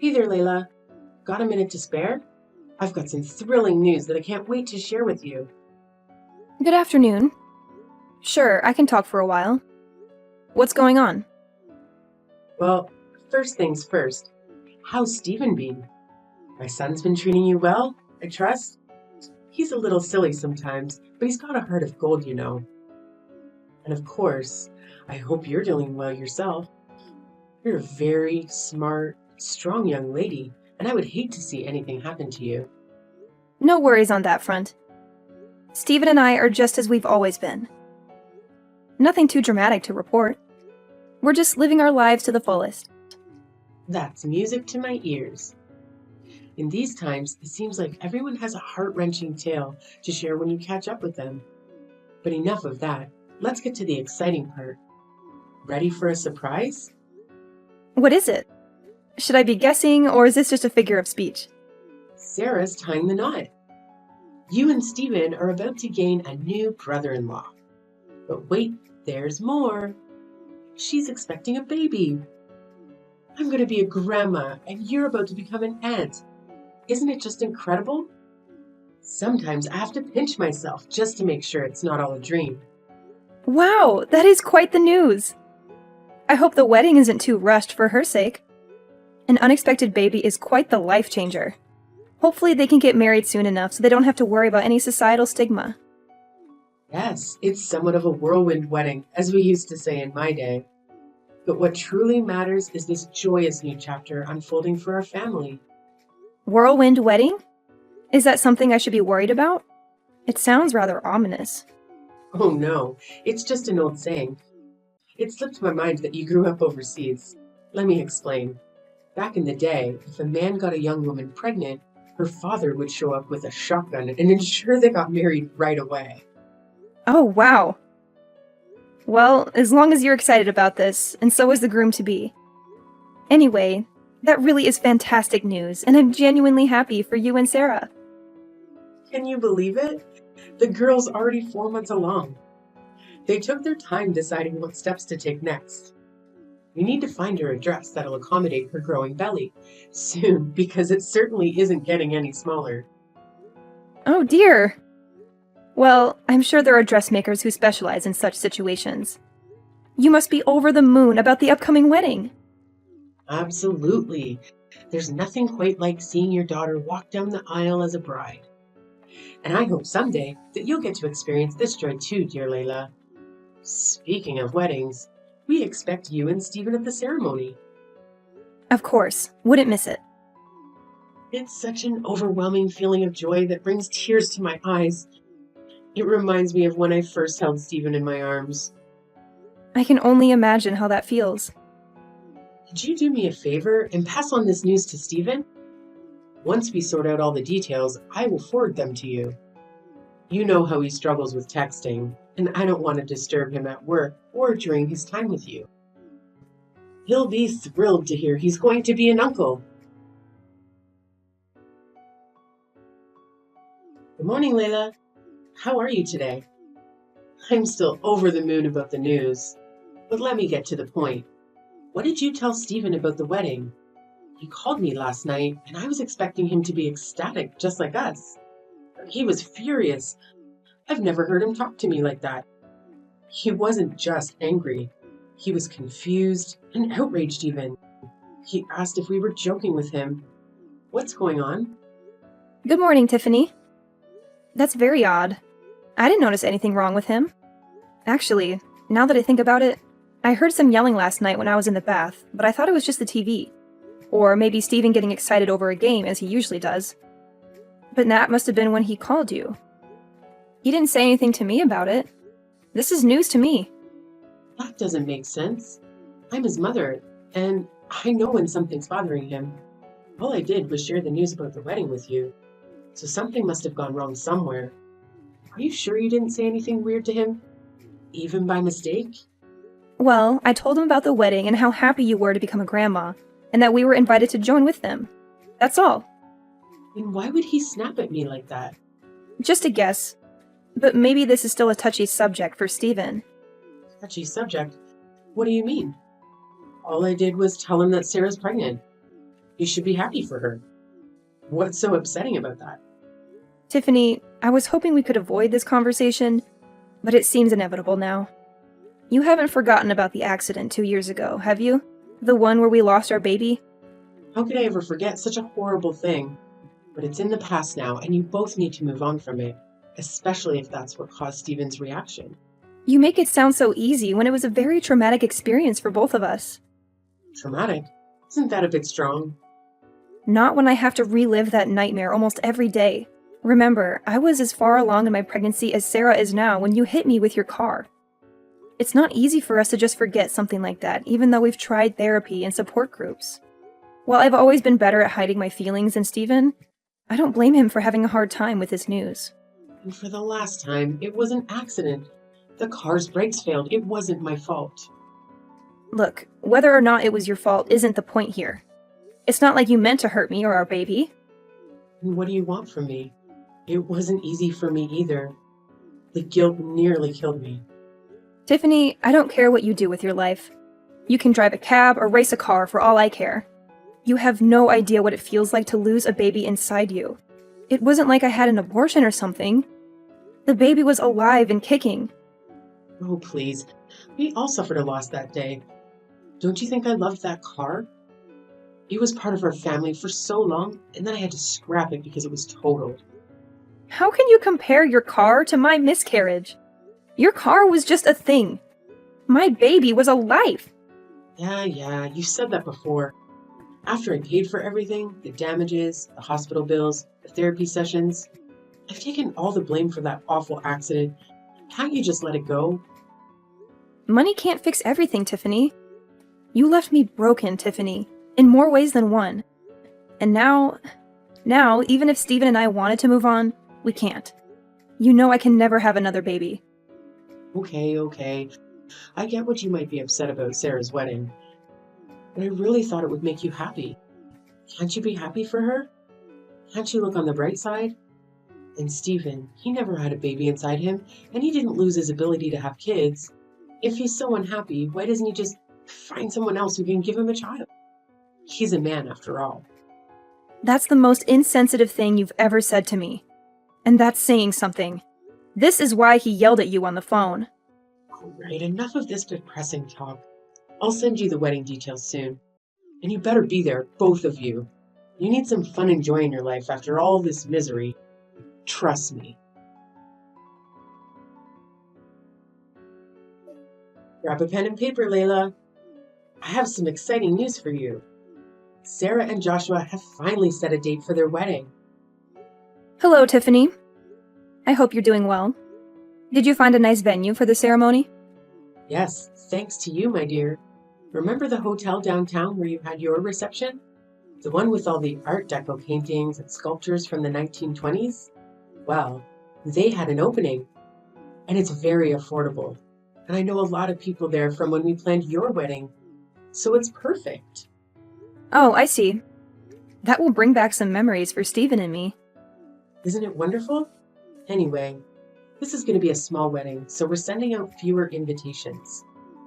Hey there, Layla. Got a minute to spare? I've got some thrilling news that I can't wait to share with you. Good afternoon. Sure, I can talk for a while. What's going on? Well, first things first. How's Stephen been? My son's been treating you well, I trust? He's a little silly sometimes, but he's got a heart of gold, you know. And of course, I hope you're doing well yourself. You're a very smart, strong young lady, and I would hate to see anything happen to you. No worries on that front. Stephen and I are just as we've always been. Nothing too dramatic to report. We're just living our lives to the fullest. That's music to my ears. In these times, it seems like everyone has a heart-wrenching tale to share when you catch up with them. But enough of that. Let's get to the exciting part. Ready for a surprise? What is it? Should I be guessing, or is this just a figure of speech? Sarah's tying the knot. You and Stephen are about to gain a new brother-in-law. But wait, there's more. She's expecting a baby. I'm going to be a grandma, and you're about to become an aunt. Isn't it just incredible? Sometimes I have to pinch myself just to make sure it's not all a dream. Wow, that is quite the news! I hope the wedding isn't too rushed for her sake. An unexpected baby is quite the life changer. Hopefully they can get married soon enough so they don't have to worry about any societal stigma. Yes, it's somewhat of a whirlwind wedding, as we used to say in my day. But what truly matters is this joyous new chapter unfolding for our family. Whirlwind wedding? Is that something I should be worried about? It sounds rather ominous. Oh no, it's just an old saying. It slipped my mind that you grew up overseas. Let me explain. Back in the day, if a man got a young woman pregnant, her father would show up with a shotgun and ensure they got married right away. Oh, wow. Well, as long as you're excited about this, and so is the groom-to-be. Anyway, that really is fantastic news, and I'm genuinely happy for you and Sarah. Can you believe it? The girl's already 4 months along. They took their time deciding what steps to take next. We need to find her a dress that'll accommodate her growing belly soon, because it certainly isn't getting any smaller. Oh dear! Well, I'm sure there are dressmakers who specialize in such situations. You must be over the moon about the upcoming wedding. Absolutely. There's nothing quite like seeing your daughter walk down the aisle as a bride. And I hope someday that you'll get to experience this joy too, dear Layla. Speaking of weddings, we expect you and Stephen at the ceremony. Of course, wouldn't miss it. It's such an overwhelming feeling of joy that brings tears to my eyes. It reminds me of when I first held Stephen in my arms. I can only imagine how that feels. Could you do me a favor and pass on this news to Stephen? Once we sort out all the details, I will forward them to you. You know how he struggles with texting, and I don't want to disturb him at work or during his time with you. He'll be thrilled to hear he's going to be an uncle. Good morning, Layla. How are you today? I'm still over the moon about the news, but let me get to the point. What did you tell Stephen about the wedding? He called me last night, and I was expecting him to be ecstatic, just like us. He was furious. I've never heard him talk to me like that. He wasn't just angry. He was confused and outraged even. He asked if we were joking with him. What's going on? Good morning, Tiffany. That's very odd. I didn't notice anything wrong with him. Actually, now that I think about it, I heard some yelling last night when I was in the bath, but I thought it was just the TV. Or maybe Stephen getting excited over a game, as he usually does. But that must have been when he called you. He didn't say anything to me about it. This is news to me. That doesn't make sense. I'm his mother, and I know when something's bothering him. All I did was share the news about the wedding with you. So something must have gone wrong somewhere. Are you sure you didn't say anything weird to him? Even by mistake? Well, I told him about the wedding and how happy you were to become a grandma, and that we were invited to join with them. That's all. Then why would he snap at me like that? Just a guess. But maybe this is still a touchy subject for Stephen. Touchy subject? What do you mean? All I did was tell him that Sarah's pregnant. You should be happy for her. What's so upsetting about that? Tiffany, I was hoping we could avoid this conversation, but it seems inevitable now. You haven't forgotten about the accident 2 years ago, have you? The one where we lost our baby? How could I ever forget such a horrible thing? But it's in the past now, and you both need to move on from it, especially if that's what caused Steven's reaction. You make it sound so easy when it was a very traumatic experience for both of us. Traumatic? Isn't that a bit strong? Not when I have to relive that nightmare almost every day. Remember, I was as far along in my pregnancy as Sarah is now when you hit me with your car. It's not easy for us to just forget something like that, even though we've tried therapy and support groups. While I've always been better at hiding my feelings than Steven, I don't blame him for having a hard time with this news. And for the last time, it was an accident. The car's brakes failed. It wasn't my fault. Look, whether or not it was your fault isn't the point here. It's not like you meant to hurt me or our baby. And what do you want from me? It wasn't easy for me either. The guilt nearly killed me. Tiffany, I don't care what you do with your life. You can drive a cab or race a car for all I care. You have no idea what it feels like to lose a baby inside you. It wasn't like I had an abortion or something. The baby was alive and kicking. Oh, please. We all suffered a loss that day. Don't you think I loved that car? It was part of our family for so long, and then I had to scrap it because it was totaled. How can you compare your car to my miscarriage? Your car was just a thing. My baby was alive. Yeah, you said that before. After I paid for everything, the damages, the hospital bills, the therapy sessions, I've taken all the blame for that awful accident. Can't you just let it go? Money can't fix everything, Tiffany. You left me broken, Tiffany, in more ways than one. And now, even if Steven and I wanted to move on, we can't. You know I can never have another baby. Okay. I get what you might be upset about Sarah's wedding, but I really thought it would make you happy. Can't you be happy for her? Can't you look on the bright side? And Steven, he never had a baby inside him, and he didn't lose his ability to have kids. If he's so unhappy, why doesn't he just find someone else who can give him a child? He's a man after all. That's the most insensitive thing you've ever said to me. And that's saying something. This is why he yelled at you on the phone. All right, enough of this depressing talk. I'll send you the wedding details soon. And you better be there, both of you. You need some fun and joy in your life after all this misery. Trust me. Grab a pen and paper, Layla. I have some exciting news for you. Sarah and Joshua have finally set a date for their wedding. Hello, Tiffany. I hope you're doing well. Did you find a nice venue for the ceremony? Yes, thanks to you, my dear. Remember the hotel downtown where you had your reception? The one with all the Art Deco paintings and sculptures from the 1920s? Well, they had an opening, and it's very affordable. And I know a lot of people there from when we planned your wedding, so it's perfect. Oh, I see. That will bring back some memories for Steven and me. Isn't it wonderful? Anyway, this is going to be a small wedding, so we're sending out fewer invitations.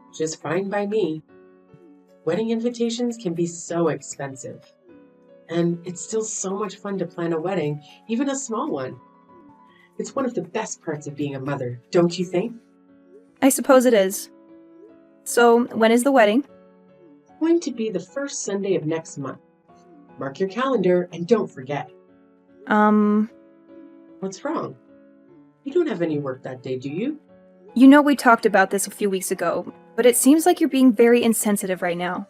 Which is fine by me. Wedding invitations can be so expensive. And it's still so much fun to plan a wedding, even a small one. It's one of the best parts of being a mother, don't you think? I suppose it is. So, when is the wedding? It's going to be the first Sunday of next month. Mark your calendar and don't forget. What's wrong? You don't have any work that day, do you? You know we talked about this a few weeks ago, but it seems like you're being very insensitive right now.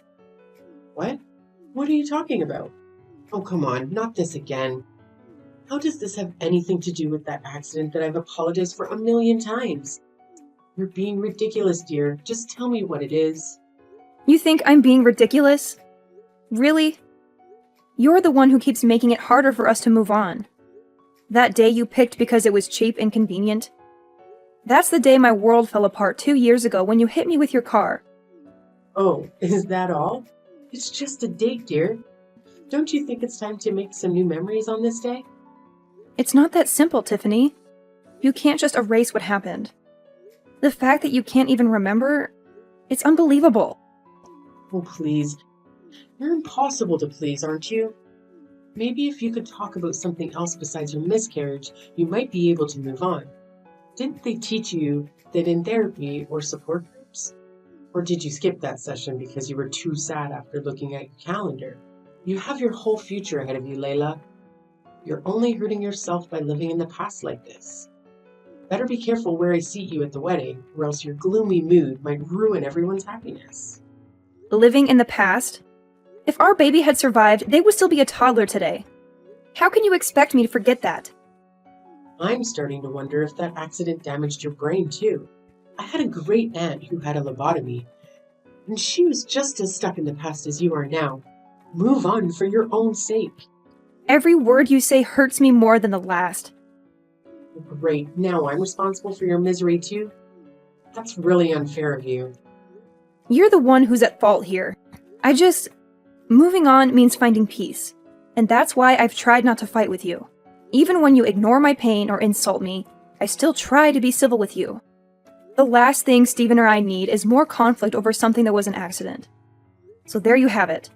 What? What are you talking about? Oh, come on, not this again. How does this have anything to do with that accident that I've apologized for 1,000,000 times? You're being ridiculous, dear. Just tell me what it is. You think I'm being ridiculous? Really? You're the one who keeps making it harder for us to move on. That day you picked because it was cheap and convenient. That's the day my world fell apart 2 years ago when you hit me with your car. Oh, is that all? It's just a date, dear. Don't you think it's time to make some new memories on this day? It's not that simple, Tiffany. You can't just erase what happened. The fact that you can't even remember, it's unbelievable. Oh, please. You're impossible to please, aren't you? Maybe if you could talk about something else besides your miscarriage, you might be able to move on. Didn't they teach you that in therapy or support groups? Or did you skip that session because you were too sad after looking at your calendar? You have your whole future ahead of you, Layla. You're only hurting yourself by living in the past like this. Better be careful where I seat you at the wedding, or else your gloomy mood might ruin everyone's happiness. Living in the past? If our baby had survived, they would still be a toddler today. How can you expect me to forget that? I'm starting to wonder if that accident damaged your brain too. I had a great aunt who had a lobotomy, and she was just as stuck in the past as you are now. Move on for your own sake. Every word you say hurts me more than the last. Great, now I'm responsible for your misery too? That's really unfair of you. You're the one who's at fault here. Moving on means finding peace, and that's why I've tried not to fight with you. Even when you ignore my pain or insult me, I still try to be civil with you. The last thing Steven or I need is more conflict over something that was an accident. So there you have it.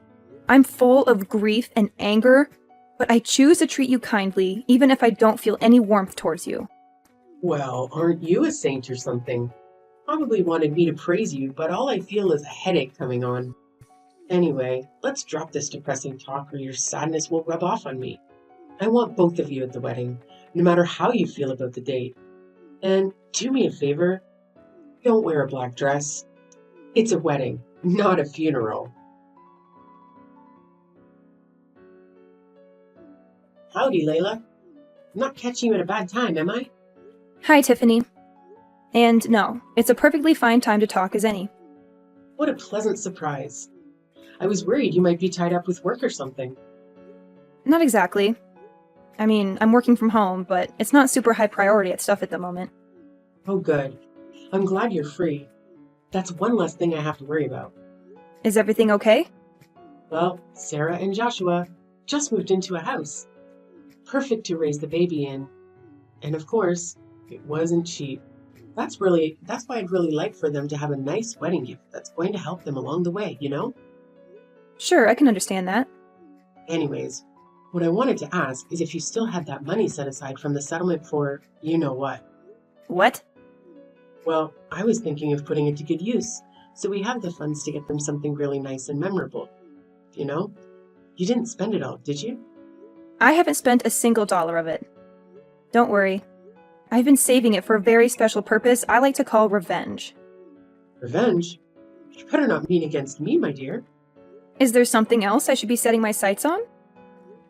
I'm full of grief and anger, but I choose to treat you kindly, even if I don't feel any warmth towards you. Well, aren't you a saint or something? Probably wanted me to praise you, but all I feel is a headache coming on. Anyway, let's drop this depressing talk or your sadness will rub off on me. I want both of you at the wedding, no matter how you feel about the date. And do me a favor, don't wear a black dress. It's a wedding, not a funeral. Howdy, Layla. I'm not catching you at a bad time, am I? Hi, Tiffany. And no, it's a perfectly fine time to talk as any. What a pleasant surprise. I was worried you might be tied up with work or something. Not exactly. I mean, I'm working from home, but it's not super high priority at stuff at the moment. Oh, good. I'm glad you're free. That's one less thing I have to worry about. Is everything okay? Well, Sarah and Joshua just moved into a house. Perfect to raise the baby in. And of course, it wasn't cheap. That's why I'd really like for them to have a nice wedding gift that's going to help them along the way, you know? Sure, I can understand that. Anyways, what I wanted to ask is if you still had that money set aside from the settlement for you know what. What? Well, I was thinking of putting it to good use, so we have the funds to get them something really nice and memorable. You know? You didn't spend it all, did you? I haven't spent a single dollar of it. Don't worry. I've been saving it for a very special purpose I like to call revenge. Revenge? You better not mean against me, my dear. Is there something else I should be setting my sights on?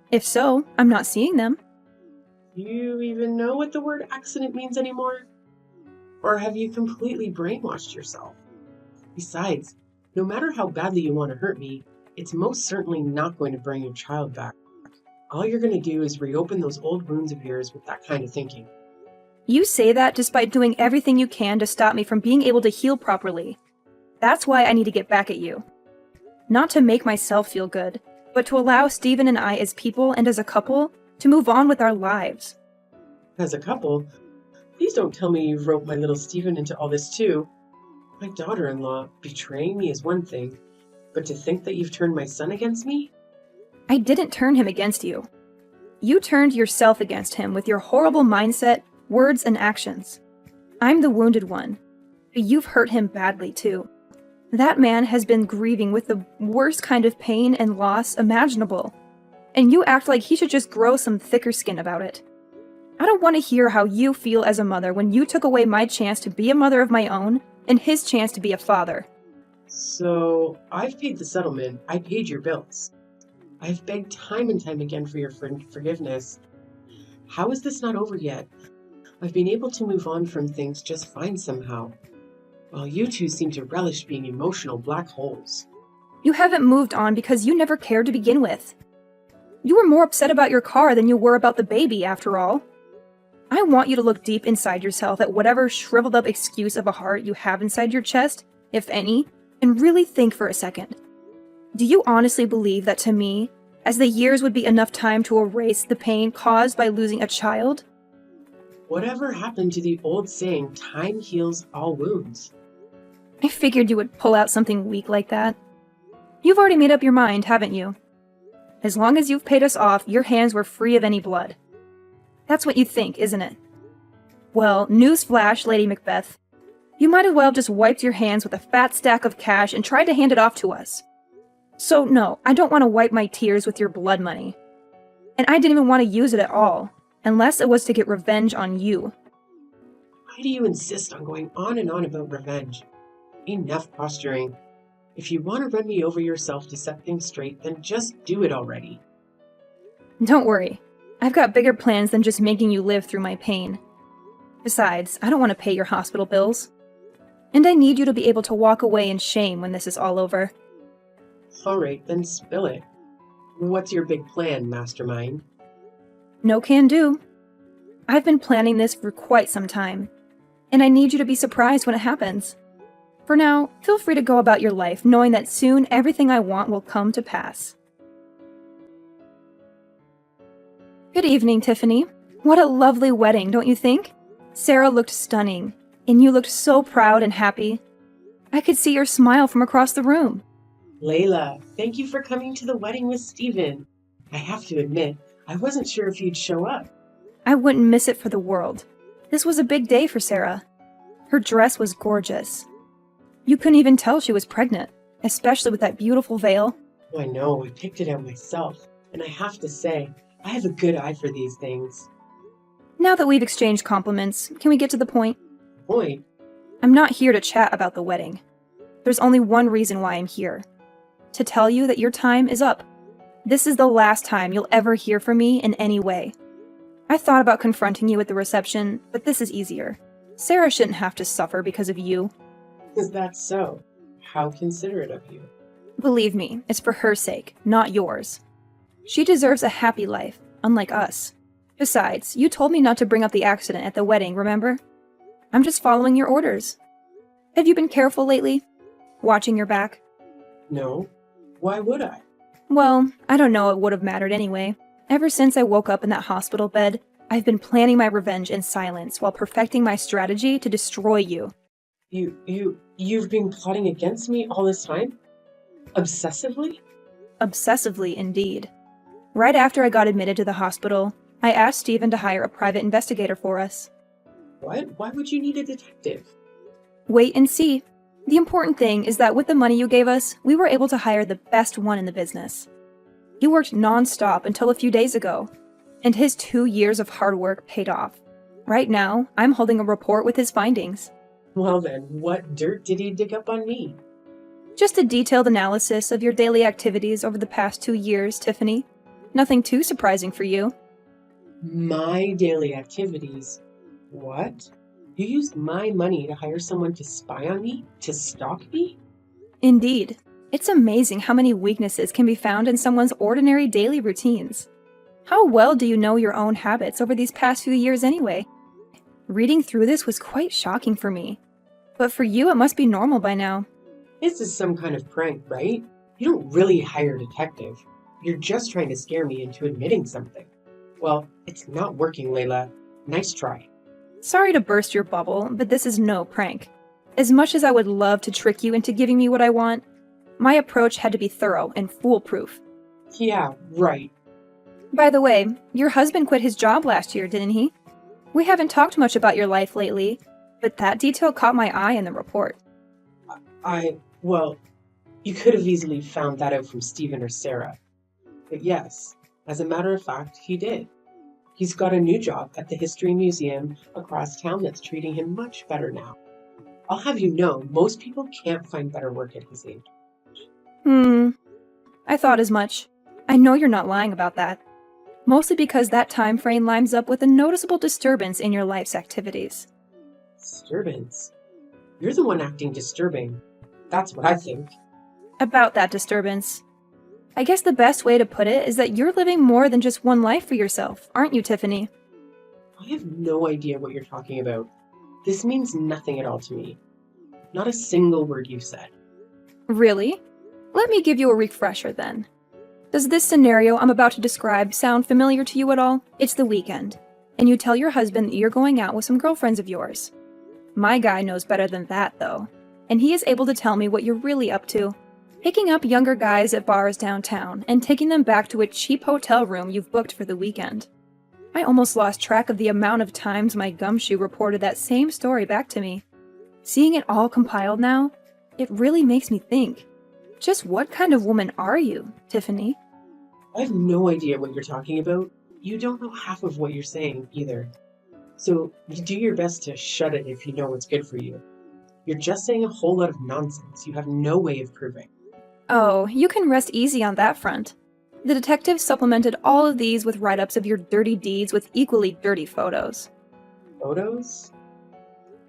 If so, I'm not seeing them. You even know what the word accident means anymore? Or have you completely brainwashed yourself? Besides, no matter how badly you want to hurt me, it's most certainly not going to bring your child back. All you're going to do is reopen those old wounds of yours with that kind of thinking. You say that despite doing everything you can to stop me from being able to heal properly. That's why I need to get back at you. Not to make myself feel good, but to allow Steven and I as people and as a couple to move on with our lives. As a couple, please don't tell me you've roped my little Steven into all this too. My daughter-in-law betraying me is one thing, but to think that you've turned my son against me? I didn't turn him against you. You turned yourself against him with your horrible mindset, words, and actions. I'm the wounded one. You've hurt him badly too. That man has been grieving with the worst kind of pain and loss imaginable, and you act like he should just grow some thicker skin about it. I don't want to hear how you feel as a mother when you took away my chance to be a mother of my own and his chance to be a father. So, I've paid the settlement. I paid your bills. I've begged time and time again for your forgiveness. How is this not over yet? I've been able to move on from things just fine somehow, while you two seem to relish being emotional black holes. You haven't moved on because you never cared to begin with. You were more upset about your car than you were about the baby, after all. I want you to look deep inside yourself at whatever shriveled up excuse of a heart you have inside your chest, if any, and really think for a second. Do you honestly believe that to me, as the years would be enough time to erase the pain caused by losing a child? Whatever happened to the old saying, time heals all wounds? I figured you would pull out something weak like that. You've already made up your mind, haven't you? As long as you've paid us off, your hands were free of any blood. That's what you think, isn't it? Well, newsflash, Lady Macbeth. You might as well have just wiped your hands with a fat stack of cash and tried to hand it off to us. So no, I don't want to wipe my tears with your blood money. And I didn't even want to use it at all, unless it was to get revenge on you. Why do you insist on going on and on about revenge? Enough posturing. If you want to run me over yourself to set things straight, then just do it already. Don't worry. I've got bigger plans than just making you live through my pain. Besides, I don't want to pay your hospital bills. And I need you to be able to walk away in shame when this is all over. All right, then spill it. What's your big plan, mastermind? No can do. I've been planning this for quite some time, and I need you to be surprised when it happens. For now, feel free to go about your life knowing that soon everything I want will come to pass. Good evening, Tiffany. What a lovely wedding, don't you think? Sarah looked stunning, and you looked so proud and happy. I could see your smile from across the room. Layla, thank you for coming to the wedding with Stephen. I have to admit, I wasn't sure if you'd show up. I wouldn't miss it for the world. This was a big day for Sarah. Her dress was gorgeous. You couldn't even tell she was pregnant, especially with that beautiful veil. Oh, I know, I picked it out myself, and I have to say, I have a good eye for these things. Now that we've exchanged compliments, can we get to the point? Point? I'm not here to chat about the wedding. There's only one reason why I'm here. To tell you that your time is up. This is the last time you'll ever hear from me in any way. I thought about confronting you at the reception, but this is easier. Sarah shouldn't have to suffer because of you. Is that so? How considerate of you. Believe me, it's for her sake, not yours. She deserves a happy life, unlike us. Besides, you told me not to bring up the accident at the wedding, remember? I'm just following your orders. Have you been careful lately? Watching your back? No. Why would I? Well, I don't know it would have mattered anyway. Ever since I woke up in that hospital bed, I've been planning my revenge in silence while perfecting my strategy to destroy you. You've been plotting against me all this time? Obsessively? Obsessively, indeed. Right after I got admitted to the hospital, I asked Stephen to hire a private investigator for us. What? Why would you need a detective? Wait and see. The important thing is that with the money you gave us, we were able to hire the best one in the business. He worked non-stop until a few days ago, and his 2 years of hard work paid off. Right now, I'm holding a report with his findings. Well then, what dirt did he dig up on me? Just a detailed analysis of your daily activities over the past 2 years, Tiffany. Nothing too surprising for you. My daily activities? What? You used my money to hire someone to spy on me? To stalk me? Indeed. It's amazing how many weaknesses can be found in someone's ordinary daily routines. How well do you know your own habits over these past few years anyway? Reading through this was quite shocking for me. But for you, it must be normal by now. This is some kind of prank, right? You don't really hire a detective. You're just trying to scare me into admitting something. Well, it's not working, Layla. Nice try. Sorry to burst your bubble, but this is no prank. As much as I would love to trick you into giving me what I want, my approach had to be thorough and foolproof. Yeah, right. By the way, your husband quit his job last year, didn't he? We haven't talked much about your life lately, but that detail caught my eye in the report. Well, you could have easily found that out from Stephen or Sarah. But yes, as a matter of fact, he did. He's got a new job at the History Museum across town that's treating him much better now. I'll have you know, most people can't find better work at his age. I thought as much. I know you're not lying about that. Mostly because that time frame lines up with a noticeable disturbance in your life's activities. Disturbance? You're the one acting disturbing. That's what I think. About that disturbance. I guess the best way to put it is that you're living more than just one life for yourself, aren't you, Tiffany? I have no idea what you're talking about. This means nothing at all to me. Not a single word you've said. Really? Let me give you a refresher then. Does this scenario I'm about to describe sound familiar to you at all? It's the weekend, and you tell your husband that you're going out with some girlfriends of yours. My guy knows better than that, though, and he is able to tell me what you're really up to. Picking up younger guys at bars downtown and taking them back to a cheap hotel room you've booked for the weekend. I almost lost track of the amount of times my gumshoe reported that same story back to me. Seeing it all compiled now, it really makes me think. Just what kind of woman are you, Tiffany? I have no idea what you're talking about. You don't know half of what you're saying either. So you do your best to shut it if you know what's good for you. You're just saying a whole lot of nonsense you have no way of proving. Oh, you can rest easy on that front. The detective supplemented all of these with write-ups of your dirty deeds with equally dirty photos. Photos?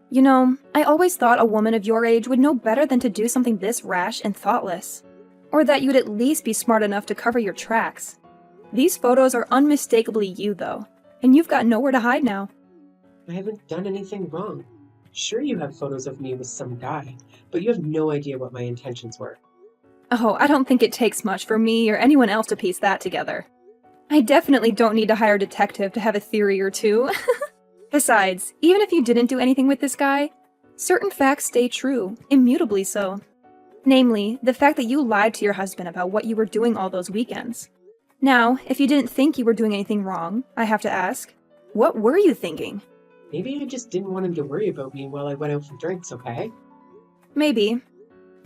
You know, I always thought a woman of your age would know better than to do something this rash and thoughtless. Or that you'd at least be smart enough to cover your tracks. These photos are unmistakably you, though, and you've got nowhere to hide now. I haven't done anything wrong. Sure, you have photos of me with some guy, but you have no idea what my intentions were. Oh, I don't think it takes much for me or anyone else to piece that together. I definitely don't need to hire a detective to have a theory or two. Besides, even if you didn't do anything with this guy, certain facts stay true, immutably so. Namely, the fact that you lied to your husband about what you were doing all those weekends. Now, if you didn't think you were doing anything wrong, I have to ask, what were you thinking? Maybe I just didn't want him to worry about me while I went out for drinks, okay? Maybe.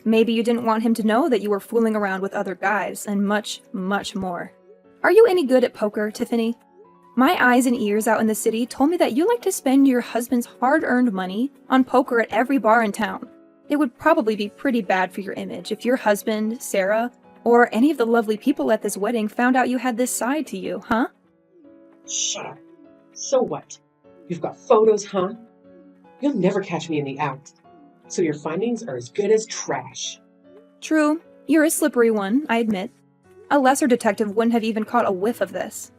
Maybe you didn't want him to know that you were fooling around with other guys, and much, much more. Are you any good at poker, Tiffany? My eyes and ears out in the city told me that you like to spend your husband's hard-earned money on poker at every bar in town. It would probably be pretty bad for your image if your husband, Sarah, or any of the lovely people at this wedding found out you had this side to you, huh? Shut up. So what? You've got photos, huh? You'll never catch me in the act. So your findings are as good as trash. True, you're a slippery one, I admit. A lesser detective wouldn't have even caught a whiff of this.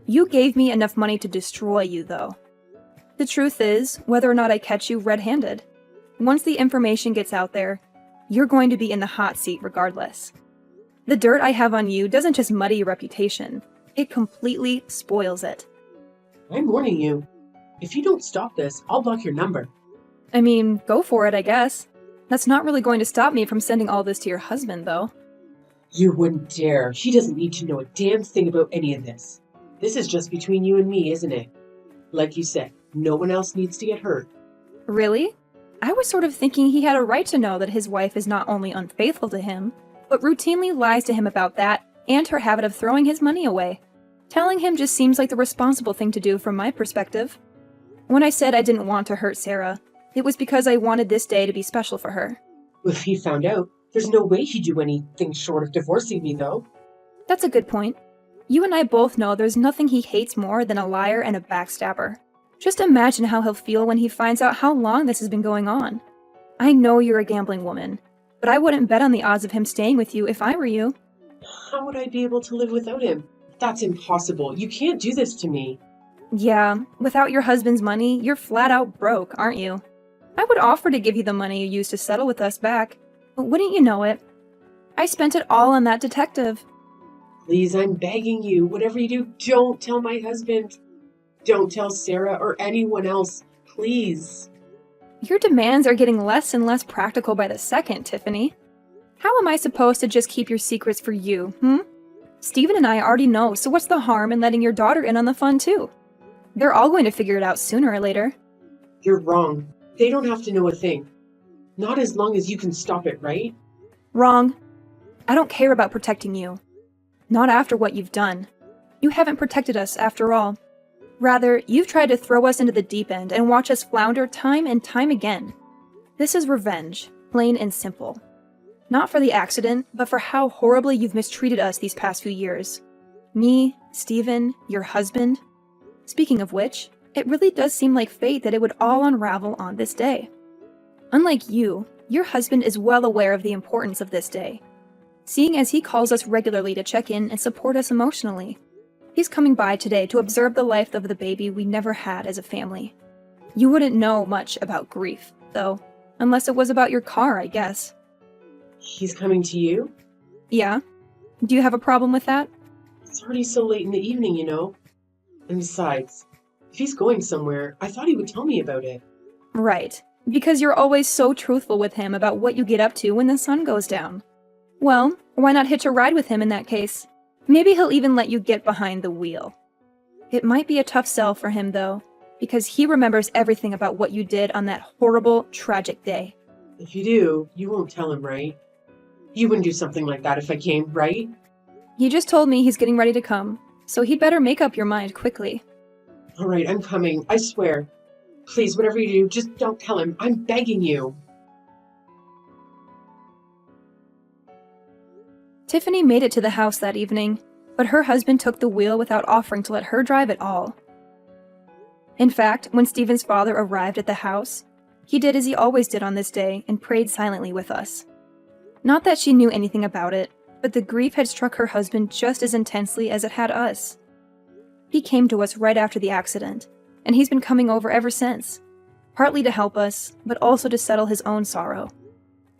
You gave me enough money to destroy you, though. The truth is, whether or not I catch you red-handed, once the information gets out there, you're going to be in the hot seat regardless. The dirt I have on you doesn't just muddy your reputation, it completely spoils it. I'm warning you. If you don't stop this, I'll block your number. I mean, go for it, I guess. That's not really going to stop me from sending all this to your husband, though. You wouldn't dare. He doesn't need to know a damn thing about any of this. This is just between you and me, isn't it? Like you said, no one else needs to get hurt. Really? I was sort of thinking he had a right to know that his wife is not only unfaithful to him, but routinely lies to him about that and her habit of throwing his money away. Telling him just seems like the responsible thing to do from my perspective. When I said I didn't want to hurt Sarah, it was because I wanted this day to be special for her. If he found out, there's no way he'd do anything short of divorcing me, though. That's a good point. You and I both know there's nothing he hates more than a liar and a backstabber. Just imagine how he'll feel when he finds out how long this has been going on. I know you're a gambling woman, but I wouldn't bet on the odds of him staying with you if I were you. How would I be able to live without him? That's impossible. You can't do this to me. Yeah, without your husband's money, you're flat out broke, aren't you? I would offer to give you the money you used to settle with us back, but wouldn't you know it? I spent it all on that detective. Please, I'm begging you. Whatever you do, don't tell my husband. Don't tell Sarah or anyone else. Please. Your demands are getting less and less practical by the second, Tiffany. How am I supposed to just keep your secrets for you, Stephen and I already know, so what's the harm in letting your daughter in on the fun too? They're all going to figure it out sooner or later. You're wrong. They don't have to know a thing. Not as long as you can stop it, right? Wrong. I don't care about protecting you. Not after what you've done. You haven't protected us after all. Rather, you've tried to throw us into the deep end and watch us flounder time and time again. This is revenge, plain and simple. Not for the accident, but for how horribly you've mistreated us these past few years. Me, Stephen, your husband. Speaking of which, it really does seem like fate that it would all unravel on this day. Unlike you, your husband is well aware of the importance of this day, seeing as he calls us regularly to check in and support us emotionally. He's coming by today to observe the life of the baby we never had as a family. You wouldn't know much about grief, though, unless it was about your car, I guess. He's coming to you? Yeah? Do you have a problem with that? It's already so late in the evening, you know. And besides, if he's going somewhere, I thought he would tell me about it. Right. Because you're always so truthful with him about what you get up to when the sun goes down. Well, why not hitch a ride with him in that case? Maybe he'll even let you get behind the wheel. It might be a tough sell for him, though, because he remembers everything about what you did on that horrible, tragic day. If you do, you won't tell him, right? You wouldn't do something like that if I came, right? He just told me he's getting ready to come, so he'd better make up your mind quickly. All right, I'm coming, I swear. Please, whatever you do, just don't tell him. I'm begging you. Tiffany made it to the house that evening, but her husband took the wheel without offering to let her drive at all. In fact, when Stephen's father arrived at the house, he did as he always did on this day and prayed silently with us. Not that she knew anything about it, but the grief had struck her husband just as intensely as it had us. He came to us right after the accident, and he's been coming over ever since, partly to help us, but also to settle his own sorrow.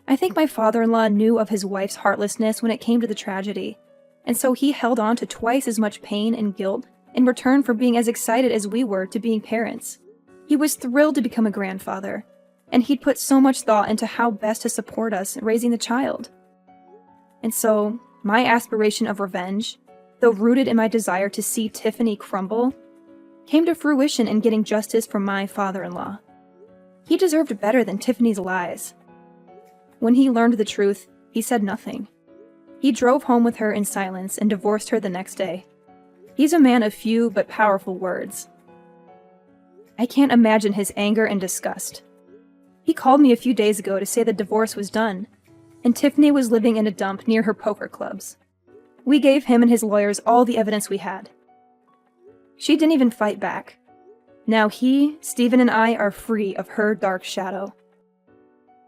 I think my father-in-law knew of his wife's heartlessness when it came to the tragedy, and so he held on to twice as much pain and guilt in return for being as excited as we were to being parents. He was thrilled to become a grandfather, and he'd put so much thought into how best to support us raising the child. And so, my aspiration of revenge, though rooted in my desire to see Tiffany crumble, came to fruition in getting justice for my father-in-law. He deserved better than Tiffany's lies. When he learned the truth, he said nothing. He drove home with her in silence and divorced her the next day. He's a man of few but powerful words. I can't imagine his anger and disgust. He called me a few days ago to say the divorce was done, and Tiffany was living in a dump near her poker clubs. We gave him and his lawyers all the evidence we had. She didn't even fight back. Now he, Stephen, and I are free of her dark shadow.